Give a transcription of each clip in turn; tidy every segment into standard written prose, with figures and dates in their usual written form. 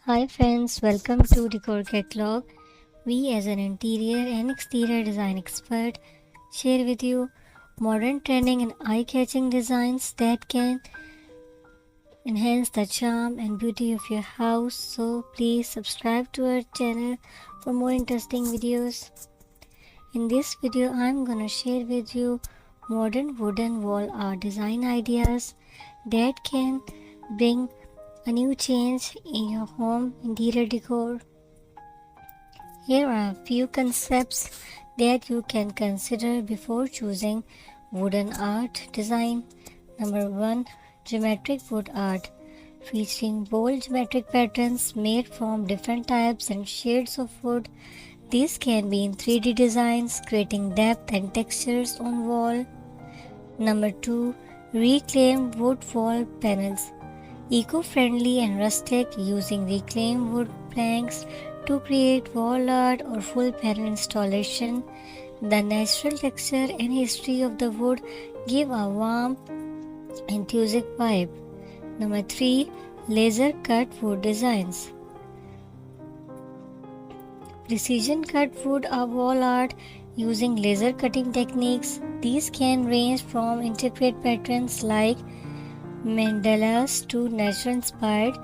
Hi friends, welcome to Decor Catalog. We as an interior and exterior design expert share with you modern trending and eye-catching designs that can enhance the charm and beauty of your house. So please subscribe to our channel for more interesting videos. In this video, I'm gonna share with you modern wooden wall art design ideas that can bring a new change in your home interior decor. Here are a few concepts that you can consider before choosing wooden art design. Number 1. Geometric wood art, featuring bold geometric patterns made from different types and shades of wood. These can be in 3D designs, creating depth and textures on wall. Number 2. Reclaimed wood wall panels, eco-friendly and rustic, using reclaimed wood planks to create wall art or full panel installation. The natural texture and history of the wood give a warm, enthusiastic vibe. Number 3. Laser cut wood designs, precision cut wood or wall art using laser cutting techniques. These can range from intricate patterns like mandalas to nature inspired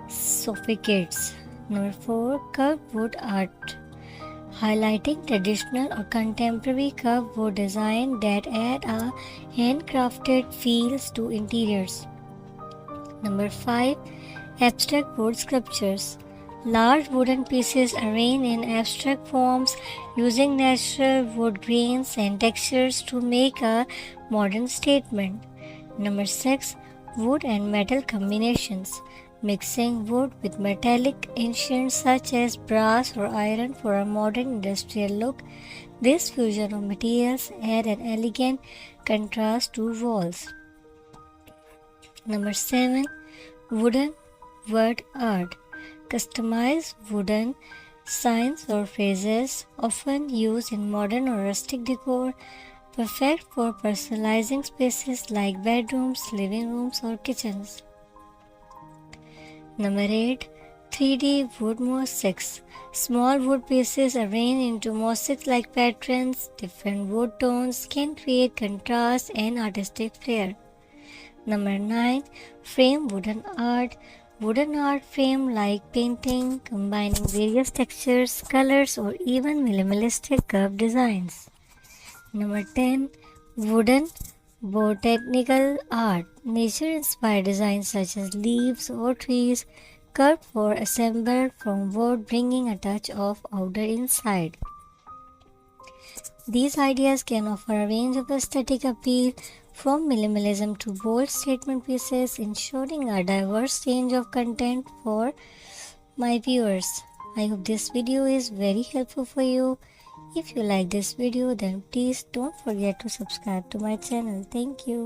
sophisticates. Number 4. Curved wood art, highlighting traditional or contemporary curved wood design that add a handcrafted feels to interiors. Number 5. Abstract wood sculptures, large wooden pieces arranged in abstract forms using natural wood grains and textures to make a modern statement. Number 6. Wood and metal combinations, mixing wood with metallic ancients such as brass or iron for a modern industrial look. This fusion of materials add an elegant contrast to walls. Number 7. Wooden word art, customized wooden signs or phrases often used in modern or rustic decor, perfect for personalizing spaces like bedrooms, living rooms, or kitchens. Number 8. 3D wood mosaics, small wood pieces arranged into mosaic-like patterns. Different wood tones can create contrast and artistic flair. Number 9. Frame wooden art frame like painting, combining various textures, colors, or even minimalistic curved designs. Number 10. Wooden botanical art, nature-inspired designs such as leaves or trees, curved or assembled from wood, bringing a touch of outdoor inside. These ideas can offer a range of aesthetic appeal, from minimalism to bold statement pieces, ensuring a diverse range of content for my viewers. I hope this video is very helpful for you. If you like this video, then please don't forget to subscribe to my channel. Thank you.